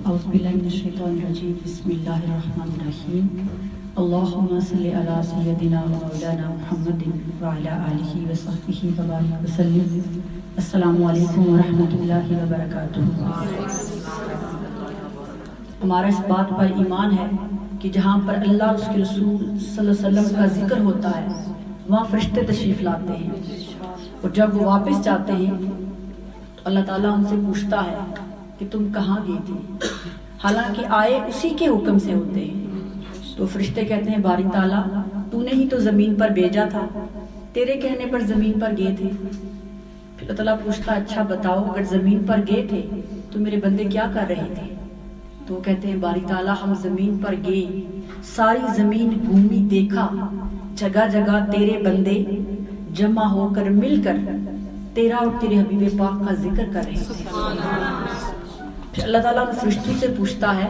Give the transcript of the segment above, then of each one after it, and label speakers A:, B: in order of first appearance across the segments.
A: اعوذ باللہ من الشیطان الرجیم بسم اللہ الرحمن الرحیم اللہم صلی علی سیدنا و مولانا محمد وعلی آلہ وصحبہ وبارک وسلم۔ السلام علیکم ورحمۃ اللہ وبرکاتہ۔ ہمارا اس بات پر ایمان ہے کہ جہاں پر اللہ اور اس کے رسول صلی اللہ علیہ وسلم کا ذکر ہوتا ہے وہاں فرشتے تشریف لاتے ہیں، اور جب وہ واپس جاتے ہیں تو اللہ تعالیٰ ان سے پوچھتا ہے کہ تم کہاں گئی تھی، حالانکہ آئے اسی کے حکم سے ہوتے ہیں۔ تو فرشتے کہتے ہیں باری تعالیٰ تو نے ہی تو زمین پر بھیجا تھا، تیرے کہنے پر زمین پر گئے تھے۔ پھر اللہ تعالیٰ پوچھتا ہے اچھا بتاؤ اگر زمین پر گئے تھے تو میرے بندے کیا کر رہے تھے؟ تو وہ کہتے ہیں باری تعالیٰ ہم زمین پر گئے، ساری زمین گھومی، دیکھا جگہ جگہ تیرے بندے جمع ہو کر مل کر تیرا اور تیرے حبیب پاک کا ذکر کر رہے تھے۔ پھر اللہ تعالیٰ ان فرشتوں سے پوچھتا ہے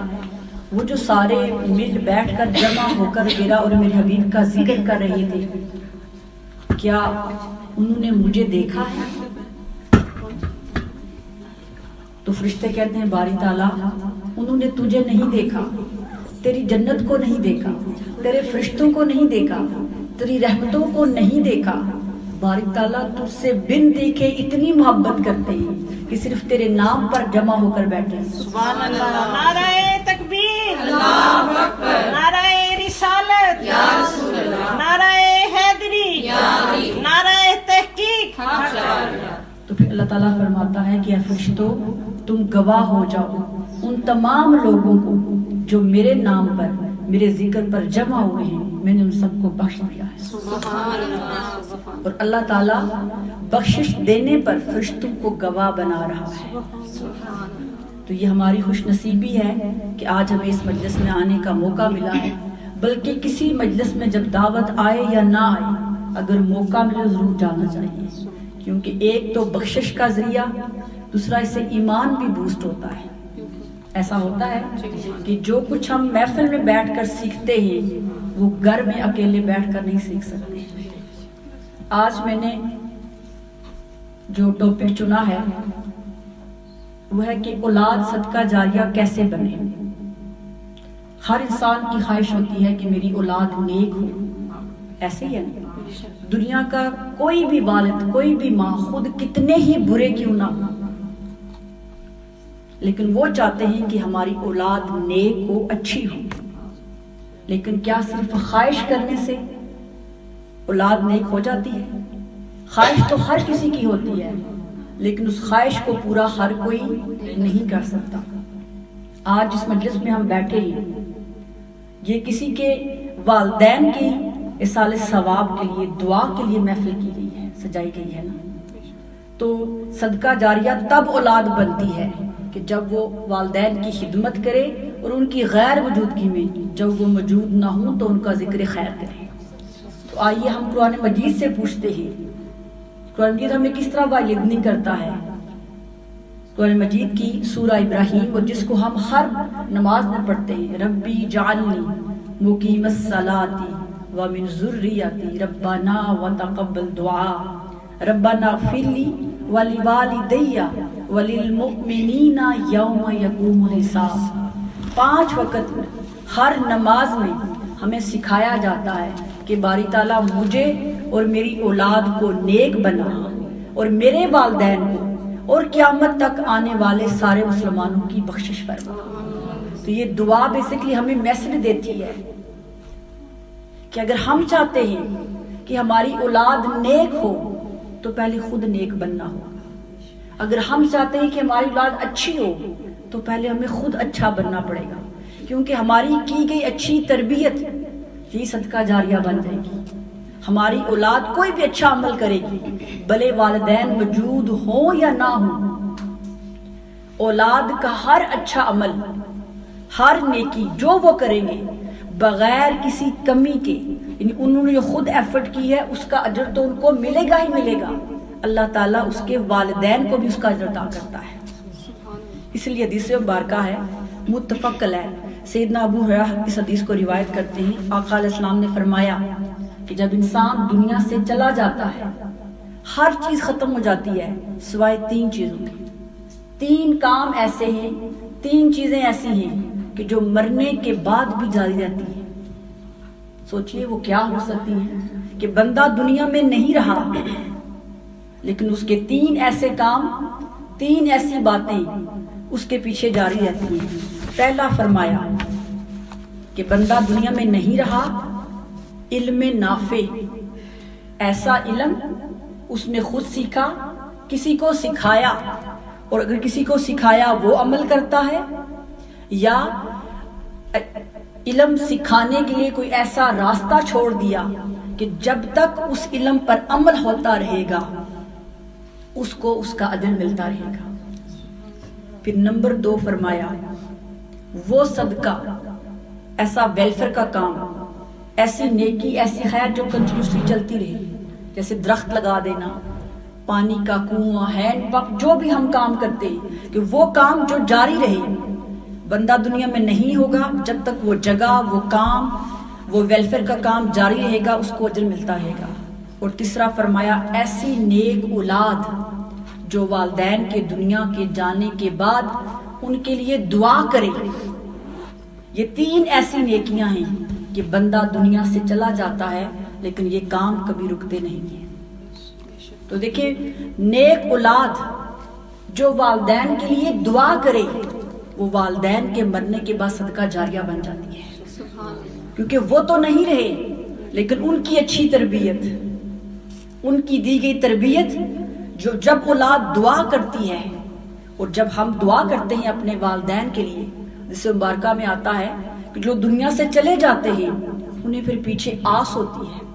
A: وہ جو سارے مل بیٹھ کر جمع ہو کر میرا اور میرے حبیب کا ذکر کر رہے تھے کیا انہوں نے مجھے دیکھا ہے؟ تو فرشتے کہتے ہیں باری تعالیٰ انہوں نے تجھے نہیں دیکھا، تیری جنت کو نہیں دیکھا، تیرے فرشتوں کو نہیں دیکھا، تیری رحمتوں کو نہیں دیکھا۔ باری تعالیٰ تجھ سے بن دیکھے اتنی محبت کرتے ہیں کہ صرف تیرے نام پر جمع ہو کر بیٹھے۔
B: سبحان اللہ، نعرہ تکبیر، اللہ اکبر، نعرہ رسالت، یا رسول اللہ، نعرہ حیدری، یا علی، نعرہ تحقیق۔
A: تو پھر اللہ تعالیٰ فرماتا ہے کہ اے فرشتوں تم گواہ ہو جاؤ ان تمام لوگوں کو جو میرے نام پر میرے ذکر پر جمع ہوئے ہیں، میں نے ان سب کو بخش دیا ہے۔
B: سبحان اللہ،
A: اور اللہ تعالیٰ بخشش دینے پر فرشتوں کو گواہ بنا رہا ہے۔ تو یہ ہماری خوش نصیبی ہے کہ آج ہمیں اس مجلس میں آنے کا موقع ملا ہے، بلکہ کسی مجلس میں جب دعوت آئے یا نہ آئے اگر موقع ملے ضرور جانا چاہیے، کیونکہ ایک تو بخشش کا ذریعہ، دوسرا اس سے ایمان بھی بوسٹ ہوتا ہے۔ ایسا ہوتا ہے کہ جو کچھ ہم محفل میں بیٹھ کر سیکھتے ہیں وہ گھر میں اکیلے بیٹھ کر نہیں سیکھ سکتے۔ آج میں نے جو ٹاپک چنا ہے وہ ہے کہ اولاد صدقہ جاریہ کیسے بنے۔ ہر انسان کی خواہش ہوتی ہے کہ میری اولاد نیک ہو، ایسے ہی ہے نا؟ دنیا کا کوئی بھی والد، کوئی بھی ماں خود کتنے ہی برے کیوں نہ ہو، لیکن وہ چاہتے ہیں کہ ہماری اولاد نیک ہو، اچھی ہو۔ لیکن کیا صرف خواہش کرنے سے اولاد نیک ہو جاتی ہے؟ خواہش تو ہر کسی کی ہوتی ہے، لیکن اس خواہش کو پورا ہر کوئی نہیں کر سکتا۔ آج اس مجلس میں ہم بیٹھے ہیں، یہ کسی کے والدین کی اصال ثواب کے لیے، دعا کے لیے محفل کی گئی ہے، سجائی گئی ہے نا۔ تو صدقہ جاریہ تب اولاد بنتی ہے کہ جب وہ والدین کی خدمت کرے اور ان کی غیر موجودگی میں جب وہ موجود نہ ہوں تو ان کا ذکر خیر کرے۔ تو آئیے ہم قرآن مجید سے پوچھتے ہیں قرآن مجید ہمیں کس طرح واعظ کرتا ہے۔ قرآن مجید کی سورہ ابراہیم، اور جس کو ہم ہر نماز میں پڑھتے ہیں، ربی جعلنی مقیم الصلاۃ ومن ذریتی ربنا وتقبل دعا ربنا اغفر لی ولوالدی وللمؤمنین یوم یقوم الحساب۔ 5 وقت میں ہر نماز میں ہمیں سکھایا جاتا ہے کہ باری تعالیٰ مجھے اور میری اولاد کو نیک بنا، اور میرے والدین کو اور قیامت تک آنے والے سارے مسلمانوں کی بخشش فرما۔ تو یہ دعا بیسکلی ہمیں میسج دیتی ہے کہ اگر ہم چاہتے ہیں کہ ہماری اولاد نیک ہو تو پہلے خود نیک بننا ہوگا۔ اگر ہم چاہتے ہیں کہ ہماری اولاد اچھی ہو تو پہلے ہمیں خود اچھا بننا پڑے گا، کیونکہ ہماری کی گئی اچھی تربیت یہ صدقہ جاریہ بن جائے گی۔ ہماری اولاد کوئی بھی اچھا عمل کرے گی، بھلے والدین موجود ہوں یا نہ ہوں، اولاد کا ہر اچھا عمل، ہر نیکی جو وہ کریں گے بغیر کسی کمی کے، یعنی انہوں نے جو خود ایفرٹ کی ہے اس کا اجر تو ان کو ملے گا ہی ملے گا، اللہ تعالیٰ اس کے والدین کو بھی اس کا اجر عطا کرتا ہے۔ اس لیے حدیث مبارکہ ہے، متفق علیہ، سیدنا ابو ہریرہ اس حدیث کو روایت کرتے ہیں، آقا علیہ السلام نے فرمایا کہ جب انسان دنیا سے چلا جاتا ہے ہر چیز ختم ہو جاتی ہے سوائے 3 چیزوں کی۔ 3 کام ایسے ہیں، 3 چیزیں ایسی ہیں کہ جو مرنے کے بعد بھی جاری رہتی ہیں۔ سوچئے وہ کیا ہو سکتی ہیں کہ بندہ دنیا میں نہیں رہا لیکن اس کے 3 ایسے کام، 3 ایسی باتیں اس کے پیچھے جاری رہتی ہیں۔ پہلا فرمایا کہ بندہ دنیا میں نہیں رہا، علم نافع، ایسا علم اس نے خود سیکھا، کسی کو سکھایا، اور اگر کسی کو سکھایا وہ عمل کرتا ہے، یا علم سکھانے کے لیے کوئی ایسا راستہ چھوڑ دیا کہ جب تک اس علم پر عمل ہوتا رہے گا اس کو اس کا اجر ملتا رہے گا۔ پھر نمبر 2 فرمایا وہ صدقہ، ایسا ویلفیئر کا کام، ایسی نیکی، ایسی خیر جو کنٹینیوسلی چلتی رہے، جیسے درخت لگا دینا، پانی کا کنواں، ہینڈ پمپ، جو بھی ہم کام کرتے ہیں کہ وہ کام جو جاری رہے۔ بندہ دنیا میں نہیں ہوگا جب تک وہ جگہ، وہ کام، وہ ویلفیئر کا کام جاری رہے گا، اس کو اجر ملتا رہے گا۔ اور تیسرا فرمایا ایسی نیک اولاد جو والدین کے دنیا کے جانے کے بعد ان کے لیے دعا کرے۔ یہ 3 ایسی نیکیاں ہیں کہ بندہ دنیا سے چلا جاتا ہے لیکن یہ کام کبھی رکتے نہیں ہیں۔ تو دیکھیں، نیک اولاد جو والدین کے لیے دعا کرے وہ والدین کے مرنے کے بعد صدقہ جاریہ بن جاتی ہے، کیونکہ وہ تو نہیں رہے لیکن ان کی اچھی تربیت، ان کی دی گئی تربیت، جو جب اولاد دعا کرتی ہے، اور جب ہم دعا کرتے ہیں اپنے والدین کے لیے، جس سے مبارکہ میں آتا ہے کہ جو دنیا سے چلے جاتے ہیں انہیں پھر پیچھے آس ہوتی ہے،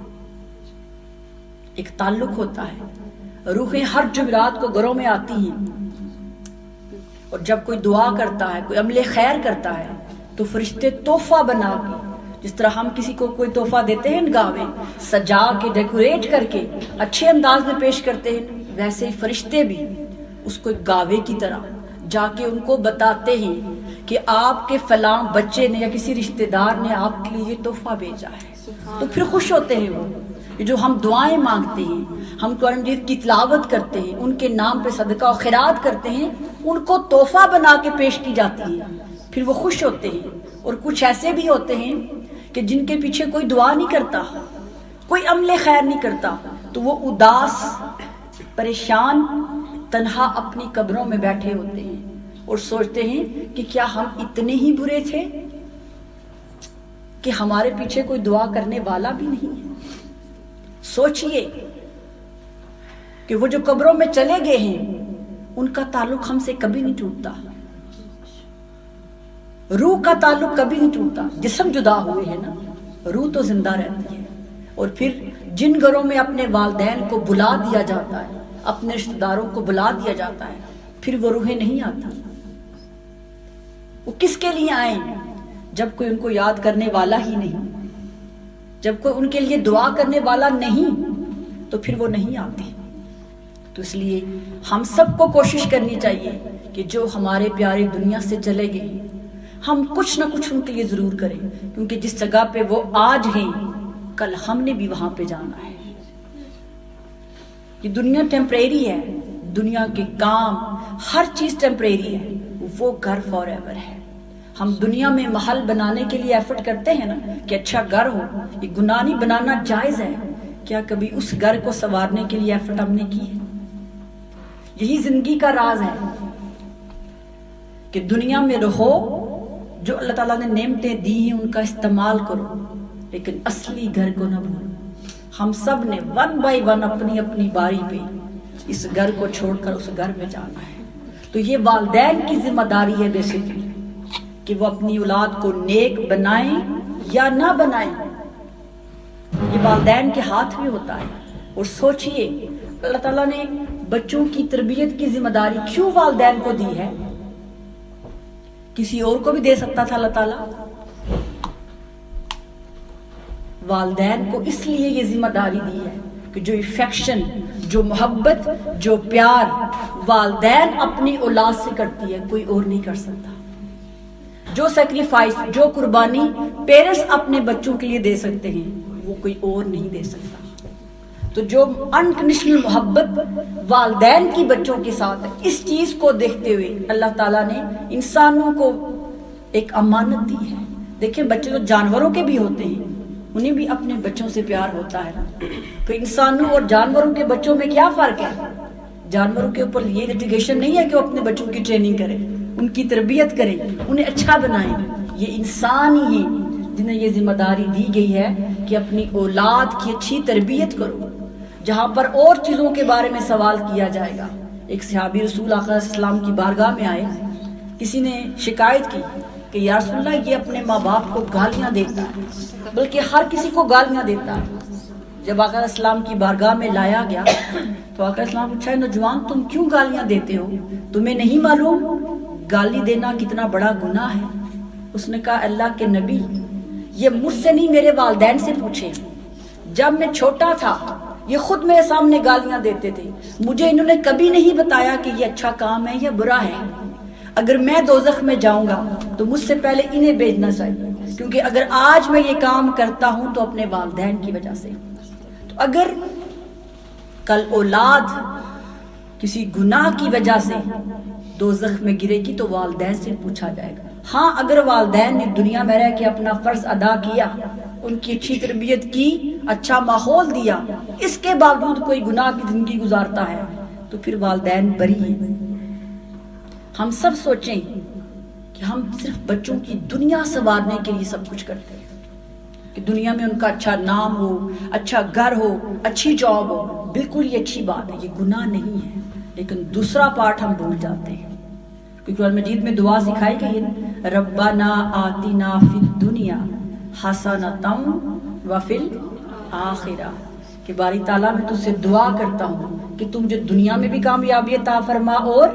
A: ایک تعلق ہوتا ہے، روحیں ہر جمعرات کو گھروں میں آتی ہیں، اور جب کوئی دعا کرتا ہے، کوئی عمل خیر کرتا ہے تو فرشتے تحفہ بنا کے، جس طرح ہم کسی کو کوئی تحفہ دیتے ہیں نگاہ میں سجا کے، ڈیکوریٹ کر کے اچھے انداز میں پیش کرتے ہیں، ویسے ہی فرشتے بھی اس کو ایک گاوے کی طرح جا کے ان کو بتاتے ہیں کہ آپ کے فلاں بچے نے یا کسی رشتہ دار نے آپ کے لیے یہ تحفہ بھیجا ہے۔ تو پھر خوش ہوتے ہیں وہ، جو ہم دعائیں مانگتے ہیں، ہم قرآن مجید کی تلاوت کرتے ہیں، ان کے نام پہ صدقہ و خیرات کرتے ہیں، ان کو تحفہ بنا کے پیش کی جاتی ہے، پھر وہ خوش ہوتے ہیں۔ اور کچھ ایسے بھی ہوتے ہیں کہ جن کے پیچھے کوئی دعا نہیں کرتا، کوئی عمل خیر نہیں کرتا، تو وہ اداس، پریشان، تنہا اپنی قبروں میں بیٹھے ہوتے ہیں اور سوچتے ہیں کہ کیا ہم اتنے ہی برے تھے کہ ہمارے پیچھے کوئی دعا کرنے والا بھی نہیں ہے۔ سوچئے کہ وہ جو قبروں میں چلے گئے ہیں ان کا تعلق ہم سے کبھی نہیں ٹوٹتا، روح کا تعلق کبھی نہیں ٹوٹتا، جسم جدا ہوئے ہیں نا، روح تو زندہ رہتی ہے۔ اور پھر جن گھروں میں اپنے والدین کو بلا دیا جاتا ہے، اپنے رشتہ داروں کو بلا دیا جاتا ہے، پھر وہ روحیں نہیں آتی۔ وہ کس کے لیے آئیں جب کوئی ان کو یاد کرنے والا ہی نہیں، جب کوئی ان کے لیے دعا کرنے والا نہیں، تو پھر وہ نہیں آتے۔ تو اس لیے ہم سب کو کوشش کرنی چاہیے کہ جو ہمارے پیارے دنیا سے چلے گئے ہم کچھ نہ کچھ ان کے لیے ضرور کریں، کیونکہ جس جگہ پہ وہ آج ہیں کل ہم نے بھی وہاں پہ جانا ہے۔ یہ دنیا ٹیمپریری ہے، دنیا کے کام، ہر چیز ٹیمپریری ہے، وہ گھر فار ایور ہے۔ ہم دنیا میں محل بنانے کے لیے ایفرٹ کرتے ہیں نا کہ اچھا گھر ہو، یہ گناہ نہیں، بنانا جائز ہے، کیا کبھی اس گھر کو سنوارنے کے لیے ایفرٹ ہم نے کی ہے؟ یہی زندگی کا راز ہے کہ دنیا میں رہو، جو اللہ تعالیٰ نے نعمتیں دی ہیں ان کا استعمال کرو، لیکن اصلی گھر کو نہ بھولو۔ ہم سب نے 1 بائی 1 اپنی اپنی باری پہ اس گھر کو چھوڑ کر اس گھر میں جانا ہے۔ تو یہ والدین کی ذمہ داری ہے بیسیکلی کہ وہ اپنی اولاد کو نیک بنائیں یا نہ بنائیں، یہ والدین کے ہاتھ میں ہوتا ہے۔ اور سوچئے اللہ تعالیٰ نے بچوں کی تربیت کی ذمہ داری کیوں والدین کو دی ہے؟ کسی اور کو بھی دے سکتا تھا اللہ تعالیٰ، والدین کو اس لیے یہ ذمہ داری دی ہے کہ جو افیکشن، جو محبت، جو پیار والدین اپنی اولاد سے کرتی ہے کوئی اور نہیں کر سکتا۔ جو سیکریفائس، جو قربانی پیرنٹس اپنے بچوں کے لیے دے سکتے ہیں وہ کوئی اور نہیں دے سکتا۔ تو جو انکنڈیشنل محبت والدین کی بچوں کے ساتھ ہے، اس چیز کو دیکھتے ہوئے اللہ تعالیٰ نے انسانوں کو ایک امانت دی ہے. دیکھیں بچے تو جانوروں کے بھی ہوتے ہیں، انہیں بھی اپنے بچوں سے پیار ہوتا ہے. تو انسانوں اور جانوروں کے بچوں میں کیا فرق ہے؟ جانوروں کے اوپر یہ لٹیگیشن نہیں ہے کہ وہ اپنے بچوں کی ٹریننگ کریں، ان کی تربیت کریں، انہیں اچھا بنائیں. یہ انسان ہی ہیں جنہیں یہ ذمہ داری دی گئی ہے کہ اپنی اولاد کی اچھی تربیت کرو. جہاں پر اور چیزوں کے بارے میں سوال کیا جائے گا. ایک صحابی رسول آقا صلی اللہ علیہ وسلم کی بارگاہ میں آئے، کسی نے شکایت کی کہ یا رسول اللہ یہ اپنے ماں باپ کو گالیاں دیتا ہے، بلکہ ہر کسی کو گالیاں دیتا ہے. جب آقا علیہ السلام کی بارگاہ میں لایا گیا تو آقا علیہ السلام نے پوچھا نوجوان تم کیوں گالیاں دیتے ہو؟ تمہیں نہیں معلوم گالی دینا کتنا بڑا گناہ ہے؟ اس نے کہا اللہ کے نبی یہ مجھ سے نہیں میرے والدین سے پوچھے. جب میں چھوٹا تھا یہ خود میرے سامنے گالیاں دیتے تھے، مجھے انہوں نے کبھی نہیں بتایا کہ یہ اچھا کام ہے یا برا ہے. اگر میں دوزخ میں جاؤں گا تو مجھ سے پہلے انہیں بھیجنا چاہیے، کیونکہ اگر آج میں یہ کام کرتا ہوں تو اپنے والدین کی وجہ سے. تو اگر کل اولاد کسی گناہ کی وجہ سے دوزخ میں گرے گی تو والدین سے پوچھا جائے گا. ہاں اگر والدین نے دنیا میں رہ کے اپنا فرض ادا کیا، ان کی اچھی تربیت کی، اچھا ماحول دیا، اس کے باوجود کوئی گناہ کی زندگی گزارتا ہے تو پھر والدین بری ہیں. ہم سب سوچیں کہ ہم صرف بچوں کی دنیا سنوارنے کے لیے سب کچھ کرتے ہیں، کہ دنیا میں ان کا اچھا نام ہو، اچھا گھر ہو، اچھی جاب ہو. بالکل یہ اچھی بات ہے، یہ گناہ نہیں ہے. لیکن دوسرا پارٹ ہم بھول جاتے ہیں، کیونکہ قرآن مجید میں دعا سکھائی گئی ہے ربنا آتنا فی الدنیا حسنۃ وفی الآخرہ، کہ باری تعالیٰ میں تجھ سے دعا کرتا ہوں کہ تم مجھے دنیا میں بھی کامیابی عطا فرما اور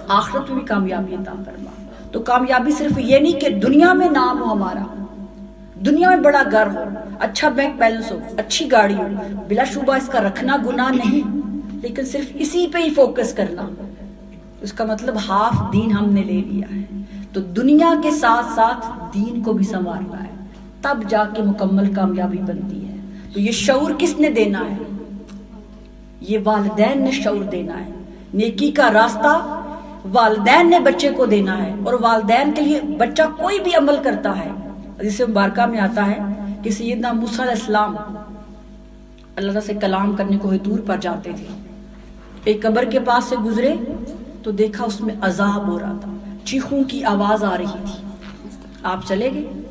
A: آخرت میں بھی کامیابی عطا فرما. تو کامیابی صرف یہ نہیں کہ دنیا میں نام ہو ہمارا، دنیا میں بڑا گھر ہو، اچھا بینک بیلنس ہو، اچھی گاڑی ہو، بلا شبہ اس کا رکھنا گناہ نہیں، لیکن صرف اسی پہ ہی فوکس کرنا، اس کا مطلب ہاف دین ہم نے لے لیا ہے. تو دنیا کے ساتھ ساتھ دین کو بھی سنوارنا ہے، تب جا کے مکمل کامیابی بنتی ہے. تو یہ شعور کس نے دینا ہے؟ یہ والدین نے شعور دینا ہے. نیکی کا راستہ والدین نے بچے کو دینا ہے، اور والدین کے لیے بچہ کوئی بھی عمل کرتا ہے. حدیث مبارکہ میں آتا ہے کہ سیدنا موسیٰ علیہ السلام اللہ تعالیٰ سے کلام کرنے کو طور پر جاتے تھے. ایک قبر کے پاس سے گزرے تو دیکھا اس میں عذاب ہو رہا تھا، چیخوں کی آواز آ رہی تھی. آپ چلے گئے،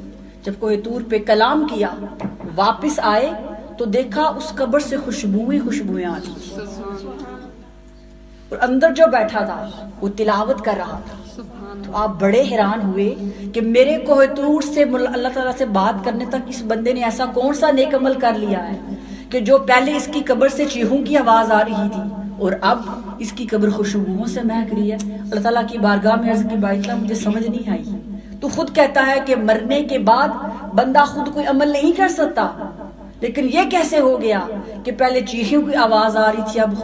A: جب کوہ طور پہ کلام کیا، واپس آئے تو دیکھا اس قبر سے خوشبوئیں آ رہی، اور اندر جو بیٹھا تھا وہ تلاوت کر رہا تھا. تو آپ بڑے حیران ہوئے کہ میرے کوہ طور سے اللہ تعالیٰ سے بات کرنے تک اس بندے نے ایسا کون سا نیک عمل کر لیا ہے کہ جو پہلے اس کی قبر سے چیخوں کی آواز آ رہی تھی اور اب اس کی قبر خوشبوؤں سے مہک رہی ہے. اللہ تعالیٰ کی بارگاہ میں عرض کی بات مجھے سمجھ نہیں آئی. تو خود کہتا ہے کہ مرنے کے بعد بندہ خود کوئی عمل نہیں کر سکتا، لیکن یہ کیسے ہو گیا کہ پہلے چیخوں کی آواز آ رہی تھی اب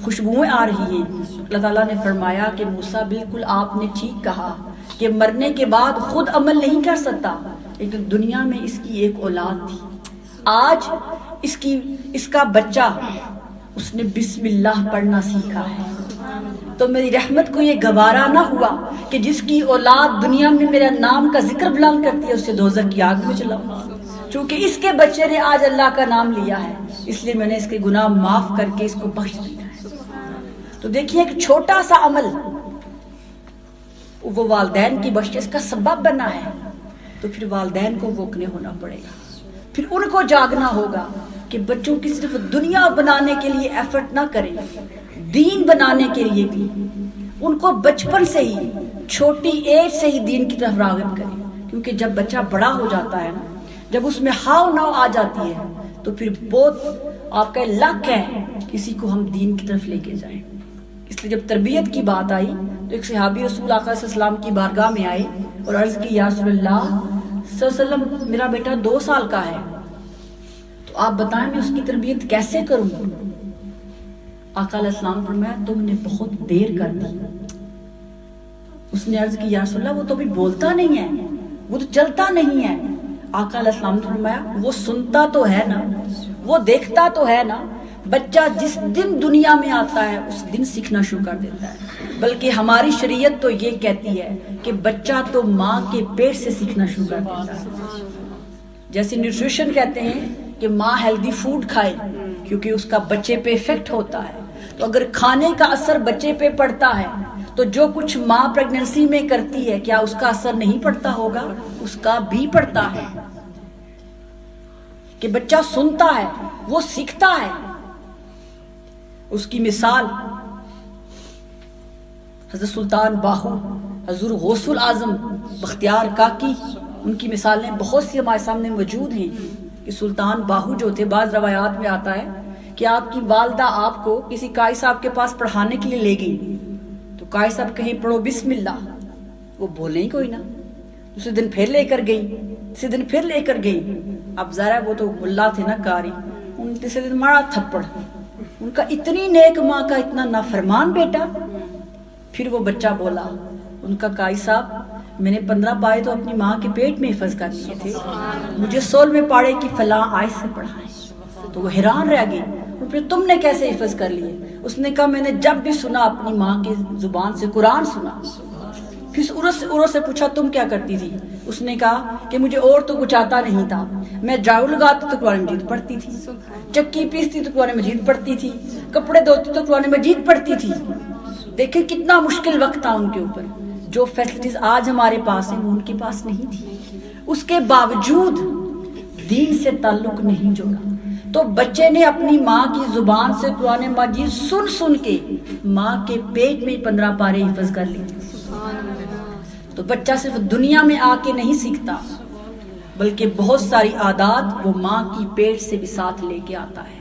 A: خوشبوئیں آ رہی ہیں. اللہ تعالیٰ نے فرمایا کہ موسیٰ بالکل آپ نے ٹھیک کہا کہ مرنے کے بعد خود عمل نہیں کر سکتا، لیکن دنیا میں اس کی ایک اولاد تھی. آج اس کا بچہ اس نے بسم اللہ پڑھنا سیکھا ہے. تو میری رحمت کو یہ گوارا نہ ہوا کہ جس کی اولاد دنیا میں میرا نام کا ذکر بلند کرتی ہے اسے دوزخ کی آگ میں چلاؤں. چونکہ اس کے بچے نے آج اللہ کا نام لیا ہے، اس لیے میں نے اس کے گناہ معاف کر کے اس کو بخش دیا ہے. تو دیکھیے ایک چھوٹا سا عمل وہ والدین کی بخشش کا سبب بنا ہے، تو پھر والدین کو ووکنے ہونا پڑے گا. پھر ان کو جاگنا ہوگا کہ بچوں کی صرف دنیا بنانے کے لیے ایفرٹ نہ کریں، دین بنانے کے لیے بھی ان کو بچپن سے ہی، چھوٹی ایج سے ہی دین کی طرف راغب کریں. کیونکہ جب بچہ بڑا ہو جاتا ہے نا، جب اس میں ہاؤ ناؤ آ جاتی ہے تو پھر بہت آپ کا لک ہے کسی کو ہم دین کی طرف لے کے جائیں. اس لیے جب تربیت کی بات آئی تو ایک صحابی رسول آقا صلی اللہ علیہ وسلم کی بارگاہ میں آئے اور عرض کی یا رسول اللہ صلی اللہ علیہ وسلم میرا بیٹا 2 سال کا ہے، تو آپ بتائیں میں اس کی تربیت کیسے کروں؟ آقا علیہ السلام فرمایا تم نے بہت دیر کر دی. اس نے عرض کی یا رسول اللہ وہ تو بھی بولتا نہیں ہے، وہ تو چلتا نہیں ہے. آقا علیہ السلام نے فرمایا وہ سنتا تو ہے نا، وہ دیکھتا تو ہے نا، بچہ جس دن دنیا میں آتا ہے اس دن سیکھنا شروع کر دیتا ہے، بلکہ ہماری شریعت تو یہ کہتی ہے کہ بچہ تو ماں کے پیٹ سے سیکھنا شروع کر دیتا ہے۔ جیسے نیوٹریشن کہتے ہیں کہ ماں ہیلدی فوڈ کھائے کیونکہ اس کا بچے پہ افیکٹ ہوتا ہے، تو اگر کھانے کا اثر بچے پہ پڑتا ہے تو جو کچھ ماں پریگننسی میں کرتی ہے کیا اس کا اثر نہیں پڑتا ہوگا؟ اس کا بھی پڑتا ہے، کہ بچہ سنتا ہے، وہ سیکھتا ہے۔ اس کی مثال حضرت سلطان باہو، حضور غوث العظم بختیار کاکی، ان کی مثالیں بہت سی ہمارے سامنے موجود ہیں کہ سلطان باہو جو تھے، بعض روایات میں آتا ہے کہ آپ کی والدہ آپ کو کسی قاری صاحب کے پاس پڑھانے کے لیے لے گئی، تو قاری صاحب کہیں پڑھو بسم اللہ، وہ بولے ہی کوئی نہ، دوسرے دن پھر لے کر گئی، تیسرے دن پھر لے کر گئی۔ اب ذرا وہ تو ملا تھے نا قاری، ان تیسرے دن مارا تھپڑ، ان کا اتنی نیک ماں کا اتنا نافرمان بیٹا۔ پھر وہ بچہ بولا، ان کا قاری صاحب میں نے 15 پارے تو اپنی ماں کے پیٹ میں حفظ کر لیے تھے، مجھے 16ویں پارے کی فلاں آیت سے پڑھائیں۔ تو وہ حیران رہ گئی، پھر تم نے کیسے حفظ کر لیے؟ اس نے کہا میں نے جب بھی سنا اپنی ماں کی زبان سے قرآن سنا۔ پھر عروس سے پوچھا تم کیا کرتی تھی؟ اس نے کہا کہ مجھے اور تو کچھ آتا نہیں تھا، میں جھاڑو لگاتی تو قرآن مجید پڑھتی تھی، چکی پیستی تو قرآن مجید پڑھتی تھی، کپڑے دھوتی تو قرآن مجید پڑھتی تھی۔ دیکھیں کتنا مشکل وقت تھا ان کے اوپر، جو فیسلٹیز آج ہمارے پاس ہیں وہ ان کے پاس نہیں تھی، اس کے باوجود دین سے تعلق نہیں جوڑا۔ تو بچے نے اپنی ماں کی زبان سے قرآن مجید سن سن کے ماں کے پیٹ میں 15 پارے حفظ کر لیے۔ تو بچہ صرف دنیا میں آ کے نہیں سیکھتا، بلکہ بہت ساری عادات وہ ماں کی پیٹ سے بھی ساتھ لے کے آتا ہے۔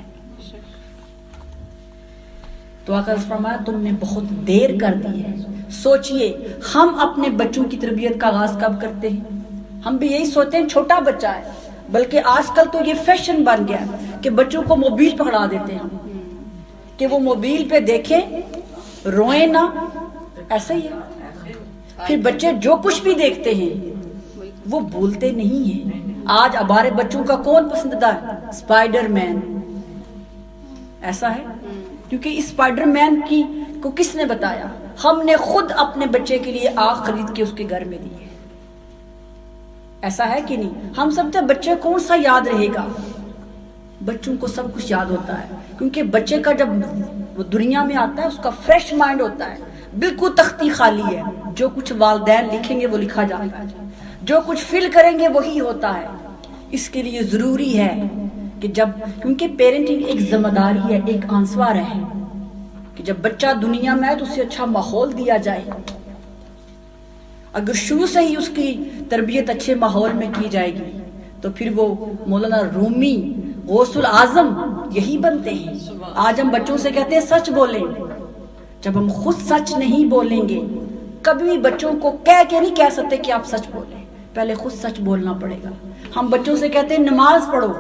A: تو آقا نے فرمایا تم نے بہت دیر کر دی ہے۔ سوچئے ہم اپنے بچوں کی تربیت کا آغاز کب کرتے ہیں؟ ہم بھی یہی سوچتے ہیں چھوٹا بچہ ہے، بلکہ آج کل تو یہ فیشن بن گیا کہ بچوں کو موبائل پکڑا دیتے ہیں کہ وہ موبائل پہ دیکھیں، روئیں نہ، ایسا ہی ہے۔ پھر بچے جو کچھ بھی دیکھتے ہیں وہ بولتے نہیں ہیں۔ آج ہمارے بچوں کا کون پسندیدہ ہے؟ اسپائڈر مین، ایسا ہے، کیونکہ اسپائڈر مین کو کس نے بتایا؟ ہم نے خود اپنے بچے کے لیے آگ خرید کے اس کے گھر میں دی ہے۔ ایسا ہے کہ نہیں؟ ہم سب سے بچے کون سا یاد رہے گا؟ بچوں کو سب کچھ یاد ہوتا ہے، کیونکہ بچے کا جب وہ دنیا میں آتا ہے اس کا فریش مائنڈ ہوتا ہے، بالکل تختی خالی ہے، جو کچھ والدین لکھیں گے وہ لکھا جاتا ہے، جو کچھ فل کریں گے وہی ہوتا ہے۔ اس کے لیے ضروری ہے کہ کیونکہ پیرنٹنگ ایک ذمہ داری ہے، ایک آنسوار ہے کہ جب بچہ دنیا میں آئے تو اسے اچھا ماحول دیا جائے۔ اگر شروع سے ہی اس کی تربیت اچھے ماحول میں کی جائے گی تو پھر وہ مولانا رومی، غوث العظم یہی بنتے ہیں۔ آج ہم بچوں سے کہتے ہیں سچ بولیں، جب ہم خود سچ نہیں بولیں گے، کبھی بچوں کو کہہ کے نہیں کہہ سکتے کہ آپ سچ بولیں، پہلے خود سچ بولنا پڑے گا۔ ہم بچوں سے کہتے ہیں نماز پڑھو،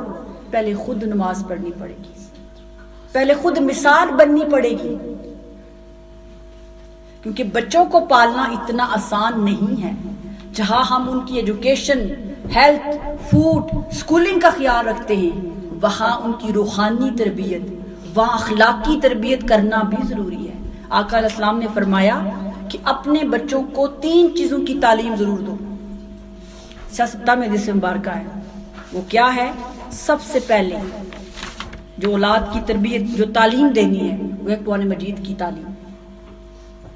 A: پہلے خود نماز پڑھنی پڑے گی، پہلے خود مثال بننی پڑے گی، کیونکہ بچوں کو پالنا اتنا آسان نہیں ہے۔ جہاں ہم ان کی ایجوکیشن، ہیلتھ، فوڈ، سکولنگ کا خیال رکھتے ہیں، وہاں ان کی روحانی تربیت، وہاں اخلاقی تربیت کرنا بھی ضروری ہے۔ آقا علیہ السلام نے فرمایا کہ اپنے بچوں کو 3 چیزوں کی تعلیم ضرور دو۔ سیاستہ میں حدیث مبارکہ ہے، وہ کیا ہے؟ سب سے پہلے جو اولاد کی تربیت، جو تعلیم دینی ہے وہ ہے قرآن مجید کی تعلیم۔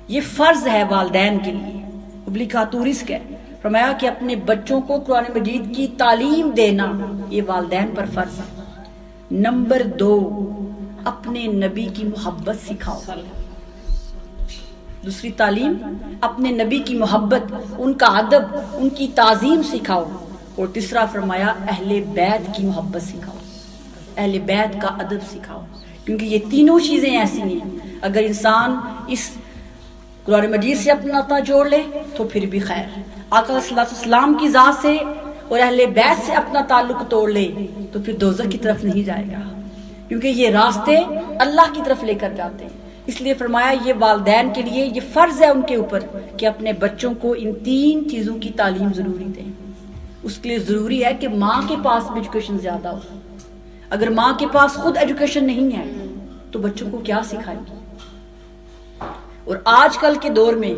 A: یہ فرض ہے والدین کے لیے۔ ابلیغاتورس کے فرمایا کہ اپنے بچوں کو قرآن مجید کی تعلیم دینا یہ والدین پر فرض ہے۔ نمبر 2، اپنے نبی کی محبت سکھاؤ۔ دوسری تعلیم، اپنے نبی کی محبت، ان کا ادب، ان کی تعظیم سکھاؤ۔ اور تیسرا فرمایا اہل بیت کی محبت سکھاؤ، اہل بیت کا ادب سکھاؤ، کیونکہ یہ تینوں چیزیں ایسی ہیں اگر انسان اس قرآن مجید سے اپنا ناطہ جوڑ لے تو پھر بھی خیر، آقا صلی اللہ علیہ وسلم کی ذات سے اور اہل بیت سے اپنا تعلق توڑ لے تو پھر دوزخ کی طرف نہیں جائے گا، کیونکہ یہ راستے اللہ کی طرف لے کر جاتے ہیں۔ اس لیے فرمایا یہ والدین کے لیے یہ فرض ہے ان کے اوپر کہ اپنے بچوں کو ان 3 چیزوں کی تعلیم ضروری دیں۔ اس کے لیے ضروری ہے کہ ماں کے پاس بھی ایجوکیشن زیادہ ہو۔ اگر ماں کے پاس خود ایجوکیشن نہیں ہے تو بچوں کو کیا سکھائے گی؟ اور آج کل کے دور میں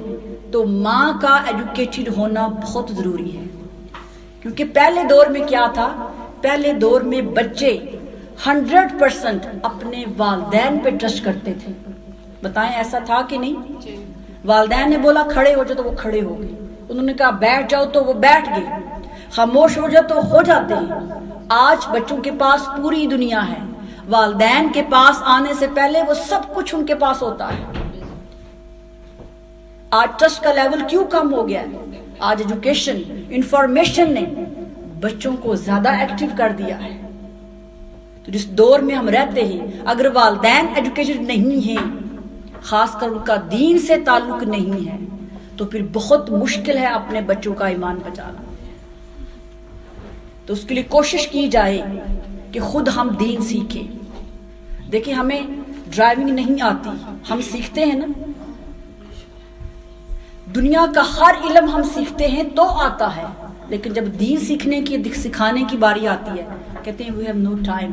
A: تو ماں کا ایجوکیٹڈ ہونا بہت ضروری ہے، کیونکہ پہلے دور میں کیا تھا؟ پہلے دور میں بچے 100% اپنے والدین پہ ٹرسٹ کرتے تھے. بتائیں ایسا تھا کہ نہیں؟ والدین نے بولا کھڑے ہو جاؤ تو وہ کھڑے ہو گئے، انہوں نے کہا بیٹھ جاؤ تو وہ بیٹھ گئے، خاموش ہو جاؤ تو ہو جاتے ہیں. آج بچوں کے پاس پوری دنیا ہے، والدین کے پاس آنے سے پہلے وہ سب کچھ ان کے پاس ہوتا ہے. آج ٹرسٹ کا لیول کیوں کم ہو گیا ہے؟ آج ایجوکیشن، انفارمیشن نے بچوں کو زیادہ ایکٹیو کر دیا ہے. تو جس دور میں ہم رہتے ہیں، اگر والدین ایجوکیٹڈ نہیں ہیں، خاص کر ان کا دین سے تعلق نہیں ہے، تو پھر بہت مشکل ہے اپنے بچوں کا ایمان بچانا. تو اس کے لیے کوشش کی جائے کہ خود ہم دین سیکھیں. دیکھیں ہمیں ڈرائیونگ نہیں آتی، ہم سیکھتے ہیں نا. دنیا کا ہر علم ہم سیکھتے ہیں تو آتا ہے، لیکن جب دین سیکھنے کی سکھانے کی باری آتی ہے کہتے ہیں we have no time.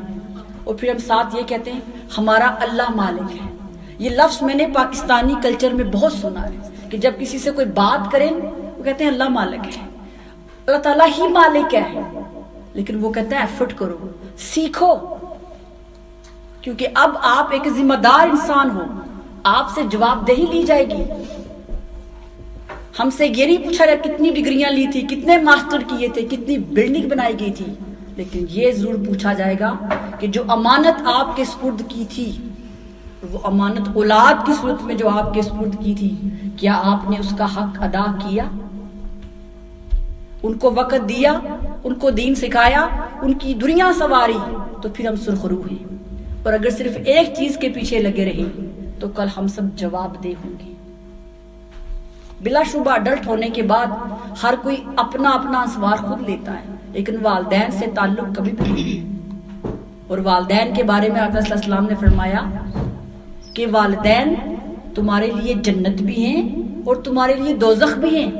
A: اور پھر ہم ساتھ یہ کہتے ہیں ہمارا اللہ مالک ہے. یہ لفظ میں نے پاکستانی کلچر میں بہت سنا ہے کہ جب کسی سے کوئی بات کریں وہ کہتے ہیں اللہ مالک ہے، اللہ تعالیٰ ہی مالک ہے. لیکن وہ کہتا ہے ایفرٹ کرو، سیکھو، کیونکہ اب آپ ایک ذمہ دار انسان ہو، آپ سے جواب دہی لی جائے گی. ہم سے یہ نہیں پوچھا جائے کتنی ڈگریاں لی تھی، کتنے ماسٹر کیے تھے، کتنی بلڈنگ بنائی گئی تھی، لیکن یہ ضرور پوچھا جائے گا کہ جو امانت آپ کے سپرد کی تھی، وہ امانت اولاد کی صورت میں جو آپ کے سپرد کی تھی، کیا آپ نے اس کا حق ادا کیا؟ ان کو وقت دیا، ان کو دین سکھایا، ان کی دنیا سواری، تو پھر ہم سرخرو ہیں. اور اگر صرف ایک چیز کے پیچھے لگے رہے تو کل ہم سب جواب دہ ہوں گے. بلا شبہ اڈلٹ ہونے کے بعد ہر کوئی اپنا اپنا سوار خود لیتا ہے، لیکن والدین سے تعلق کبھی بھی نہیں. اور والدین کے بارے میں آقا صلی اللہ علیہ وسلم نے فرمایا کہ والدین تمہارے لیے جنت بھی ہیں اور تمہارے لیے دوزخ بھی ہیں.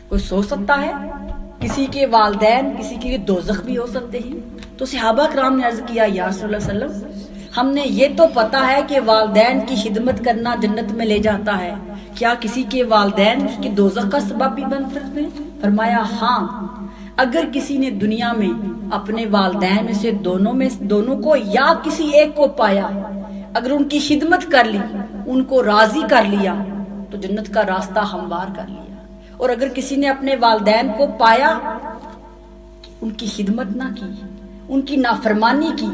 A: کوئی سوچ سکتا ہے کسی کے والدین کسی کے لیے دوزخ بھی ہو سکتے ہیں؟ تو صحابہ کرام نے عرض کیا یا رسول اللہ صلی اللہ علیہ وسلم، ہم نے یہ تو پتا ہے کہ والدین کی خدمت کرنا جنت میں لے جاتا ہے، کیا کسی کے والدین اس کی دوزخ کا سبب بھی بن سکتے ہیں؟ فرمایا ہاں، اگر کسی نے دنیا میں اپنے والدین میں سے دونوں کو یا کسی ایک کو پایا، اگر ان کی خدمت کر لی، ان کو راضی کر لیا، تو جنت کا راستہ ہموار کر لیا. اور اگر کسی نے اپنے والدین کو پایا، ان کی خدمت نہ کی، ان کی نافرمانی کی،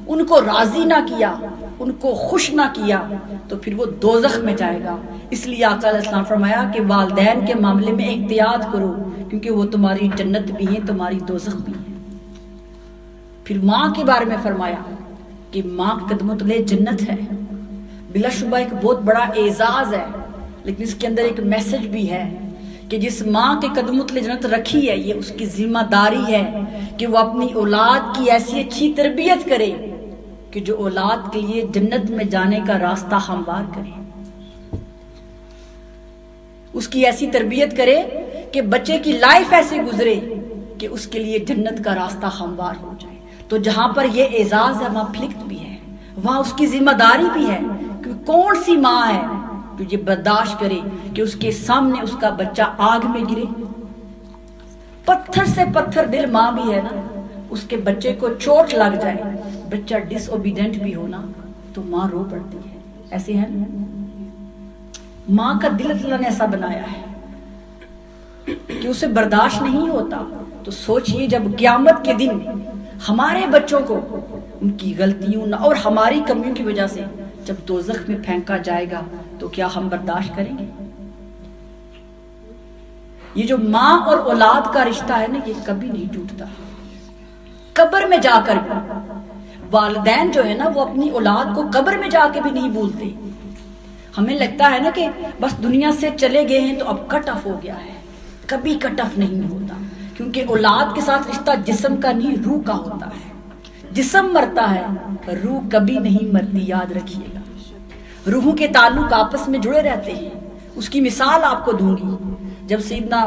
A: ان کو راضی نہ کیا، ان کو خوش نہ کیا، تو پھر وہ دوزخ میں جائے گا. اس لیے آقا علیہ السلام فرمایا کہ والدین کے معاملے میں احتیاط کرو، کیونکہ وہ تمہاری جنت بھی ہیں، تمہاری دوزخ بھی ہیں. پھر ماں کے بارے میں فرمایا کہ ماں کے قدموں تلے جنت ہے. بلا شبہ ایک بہت بڑا اعزاز ہے، لیکن اس کے اندر ایک میسج بھی ہے کہ جس ماں کے قدموں تلے جنت رکھی ہے، یہ اس کی ذمہ داری ہے کہ وہ اپنی اولاد کی ایسی اچھی تربیت کرے کہ جو اولاد کے لیے جنت میں جانے کا راستہ ہموار کرے. اس کی ایسی تربیت کرے کہ بچے کی لائف ایسے گزرے کہ اس کے لیے جنت کا راستہ ہموار ہو جائے. تو جہاں پر یہ اعزاز ہے وہاں فلکت بھی ہے، وہاں اس کی ذمہ داری بھی ہے کہ کون سی ماں ہے جو یہ برداشت کرے کہ اس کے سامنے اس کا بچہ آگ میں گرے. پتھر سے پتھر دل ماں بھی ہے نا، اس کے بچے کو چوٹ لگ جائے، بچہ ڈس اوبیڈینٹ بھی ہونا تو ماں رو پڑتی ہے. ایسے ہے نا، ماں کا دل اللہ نے ایسا بنایا ہے کہ اسے برداشت نہیں ہوتا. تو سوچئے جب قیامت کے دن ہمارے بچوں کو ان کی غلطیوں اور ہماری کمیوں کی وجہ سے جب دوزخ میں پھینکا جائے گا تو کیا ہم برداشت کریں گے؟ یہ جو ماں اور اولاد کا رشتہ ہے نا، یہ کبھی نہیں ٹوٹتا. قبر میں جا کر بھی والدین جو ہے نا وہ اپنی اولاد کو قبر میں جا کے بھی نہیں بھولتے. ہمیں لگتا ہے نا کہ بس دنیا سے چلے گئے ہیں تو اب کٹ آف ہو گیا ہے، کبھی کٹ آف نہیں ہوتا، کیونکہ اولاد کے ساتھ رشتہ جسم کا نہیں روح کا ہوتا ہے. جسم مرتا ہے، روح کبھی نہیں مرتی، یاد رکھیے گا. روحوں کے تعلق آپس میں جڑے رہتے ہیں. اس کی مثال آپ کو دوں گی. جب سیدنا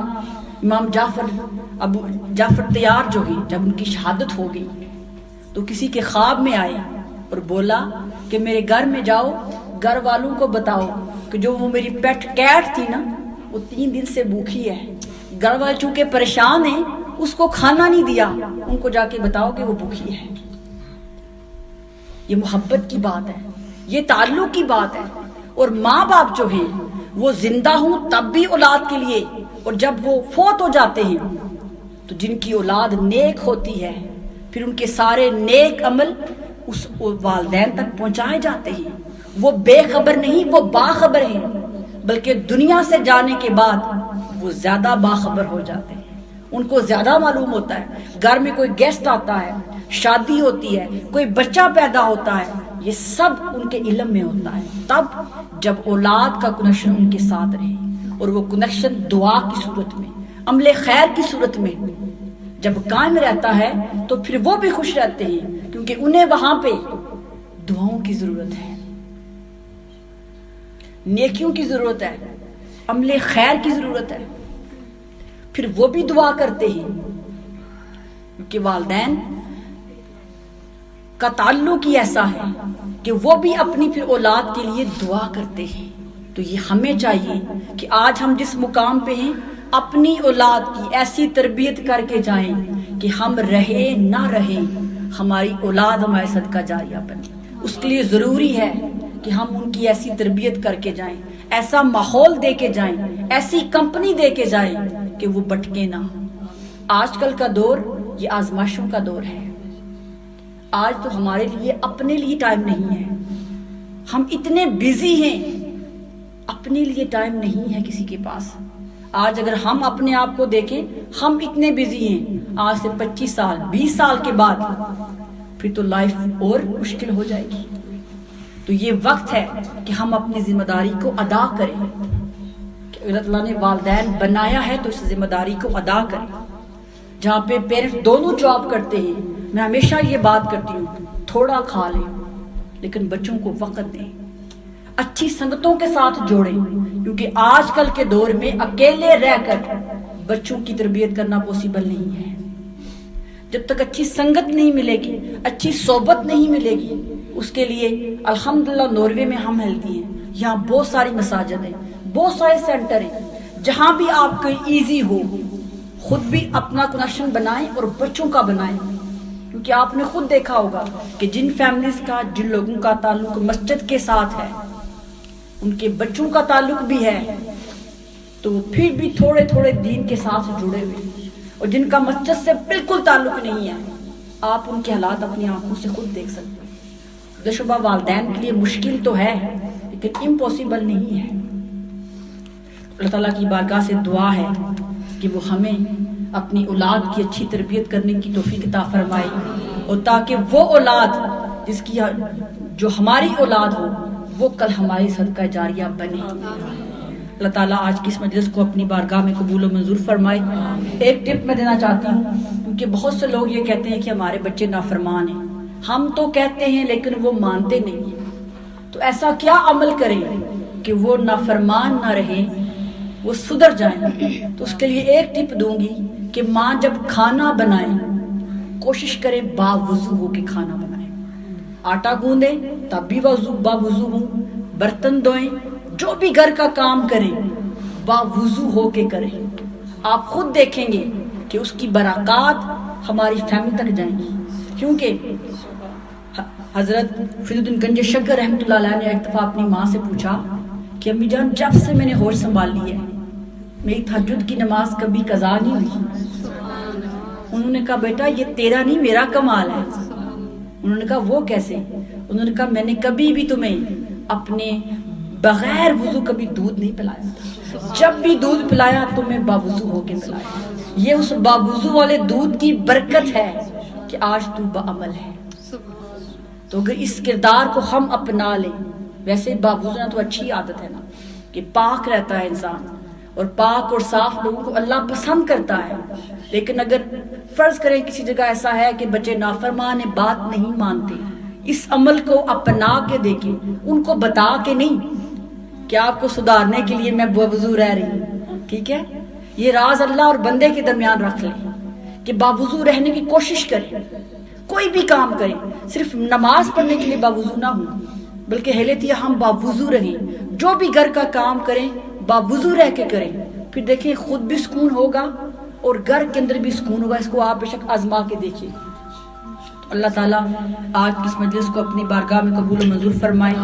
A: امام جعفر تیار جو ہیں، جب ان کی شہادت ہو گئی تو کسی کے خواب میں آئے اور بولا کہ میرے گھر میں جاؤ، گھر والوں کو بتاؤ کہ جو وہ میری پیٹ کیٹ تھی نا وہ 3 دن سے بھوکھی ہے، گھر والے چونکہ پریشان ہیں اس کو کھانا نہیں دیا، ان کو جا کے بتاؤ کہ وہ بھوکھی ہے۔ یہ محبت کی بات ہے، یہ تعلق کی بات ہے۔ اور ماں باپ جو ہیں وہ زندہ ہوں تب بھی اولاد کے لیے، اور جب وہ فوت ہو جاتے ہیں تو جن کی اولاد نیک ہوتی ہے پھر ان کے سارے نیک عمل اس والدین تک پہنچائے جاتے ہیں۔ وہ بے خبر نہیں، وہ باخبر ہیں، بلکہ دنیا سے جانے کے بعد وہ زیادہ باخبر ہو جاتے ہیں، ان کو زیادہ معلوم ہوتا ہے۔ گھر میں کوئی گیسٹ آتا ہے، شادی ہوتی ہے، کوئی بچہ پیدا ہوتا ہے، یہ سب ان کے علم میں ہوتا ہے تب جب اولاد کا کنیکشن ان کے ساتھ رہے، اور وہ کنیکشن دعا کی صورت میں، عمل خیر کی صورت میں جب قائم رہتا ہے تو پھر وہ بھی خوش رہتے ہیں، کیونکہ انہیں وہاں پہ دعاؤں کی ضرورت ہے، نیکیوں کی ضرورت ہے، عمل خیر کی ضرورت ہے، پھر وہ بھی دعا کرتے ہیں، کیونکہ والدین کا تعلق ہی ایسا ہے کہ وہ بھی اپنی پھر اولاد کے لیے دعا کرتے ہیں۔ تو یہ ہمیں چاہیے کہ آج ہم جس مقام پہ ہیں اپنی اولاد کی ایسی تربیت کر کے جائیں کہ ہم رہے نہ رہے ہماری اولاد ہمارے صدقہ جاریہ بنے۔ اس کے لیے ضروری ہے کہ ہم ان کی ایسی تربیت کر کے جائیں، ایسا ماحول دے کے جائیں، ایسی کمپنی دے کے جائیں کہ وہ بھٹکے نہ۔ آج کل کا دور یہ آزمائشوں کا دور ہے۔ آج تو ہمارے لیے اپنے لیے ٹائم نہیں ہے، ہم اتنے بیزی ہیں، اپنے لیے ٹائم نہیں ہے کسی کے پاس۔ آج اگر ہم اپنے آپ کو دیکھیں، ہم اتنے بیزی ہیں، آج سے 25 سال 20 سال کے بعد پھر تو لائف اور مشکل ہو جائے گی۔ تو یہ وقت ہے کہ ہم اپنی ذمہ داری کو ادا کریں، کہ اللہ تعالیٰ نے والدین بنایا ہے تو اس ذمہ داری کو ادا کریں۔ جہاں پہ پیرنٹس دونوں جاب کرتے ہیں، میں ہمیشہ یہ بات کرتی ہوں، تھوڑا کھا لیں لیکن بچوں کو وقت دیں، اچھی سنگتوں کے ساتھ جوڑیں، کیونکہ آج کل کے دور میں اکیلے رہ کر بچوں کی تربیت کرنا پاسبل نہیں ہے۔ جب تک اچھی سنگت نہیں ملے گی، اچھی صحبت نہیں ملے گی، اس کے لیے الحمدللہ ناروے میں ہم ہیلتھی ہیں، یہاں بہت ساری مساجد ہیں، بہت سارے سینٹر ہیں، جہاں بھی آپ کو ایزی ہو خود بھی اپنا کنیکشن بنائیں اور بچوں کا بنائیں، کیونکہ آپ نے خود دیکھا ہوگا کہ جن فیملیز کا، جن لوگوں کا تعلق مسجد کے ساتھ ہے، ان کے بچوں کا تعلق بھی ہے تو پھر بھی تھوڑے تھوڑے دین کے ساتھ جڑے ہوئے، اور جن کا مسجد سے بالکل تعلق نہیں ہے آپ ان کے حالات اپنی آنکھوں سے خود دیکھ سکتے ہیں۔ بے شبہ والدین کے لیے مشکل تو ہے لیکن امپاسبل نہیں ہے۔ اللہ تعالیٰ کی بارگاہ سے دعا ہے کہ وہ ہمیں اپنی اولاد کی اچھی تربیت کرنے کی توفیق عطا فرمائے، اور تاکہ وہ اولاد جس کی جو ہماری اولاد ہو وہ کل ہماری صدقہ جاریہ بنے۔ اللہ تعالیٰ آج کی اس مجلس کو اپنی بارگاہ میں قبول و منظور فرمائے۔ ایک ٹپ میں دینا چاہتی ہوں، کیونکہ بہت سے لوگ یہ کہتے ہیں کہ ہمارے بچے نافرمان ہیں، ہم تو کہتے ہیں لیکن وہ مانتے نہیں، تو ایسا کیا عمل کریں کہ وہ نافرمان نہ رہیں، وہ سدھر جائیں؟ تو اس کے لیے ایک ٹپ دوں گی کہ ماں جب کھانا بنائے کوشش کرے باوضو ہو کے کھانا بنائے، آٹا گوندے تب بھی باوضو ہوں، برتن دھوئیں، جو بھی گھر کا کام کریں باوضو ہو کے کریں۔ آپ خود دیکھیں گے کہ اس کی برکات ہماری فیملی تک جائیں گی، کیونکہ حضرت فرید الدین گنج شکر رحمۃ اللہ علیہ نے ایک دفعہ اپنی ماں سے پوچھا کہ امی جان جب سے میں نے ہوش سنبھال لی ہے میری تہجد کی نماز کبھی قضا نہیں ہوئی۔ انہوں نے کہا بیٹا یہ تیرا نہیں میرا کمال ہے۔ انہوں نے کہا وہ کیسے؟ انہوں نے کہا میں نے کبھی بھی تمہیں اپنے بغیر وضو کبھی دودھ نہیں پلایا، جب بھی دودھ پلایا تمہیں باوضو ہو کے پلایا۔ یہ اس باوضو والے دودھ کی برکت ہے کہ آج تو بعمل ہے۔ تو اگر اس کردار کو ہم اپنا لیں، ویسے باوضو تو اچھی عادت ہے نا کہ پاک رہتا ہے انسان، اور پاک اور صاف لوگوں کو اللہ پسند کرتا ہے، لیکن اگر فرض کریں کسی جگہ ایسا ہے کہ بچے نافرمان ہیں، بات نہیں مانتے، اس عمل کو اپنا کے دیکھیں، ان کو بتا کے نہیں کہ آپ کو سدھارنے کے لیے میں باوضو رہ رہی ہوں، ٹھیک ہے؟ یہ راز اللہ اور بندے کے درمیان رکھ لیں کہ باوضو رہنے کی کوشش کریں، کوئی بھی کام کریں، صرف نماز پڑھنے کے لیے باوضو نہ ہوں، بلکہ ہیلیتیا ہم باوضو رہیں، جو بھی گھر کا کام کریں باوضو رہ کے کریں، پھر دیکھیں خود بھی سکون ہوگا اور گھر کے اندر بھی سکون ہوگا۔ اس کو آپ بے شک آزما کے دیکھیے۔ اللہ تعالیٰ آج کی اس مجلس کو اپنی بارگاہ میں قبول و منظور فرمائے۔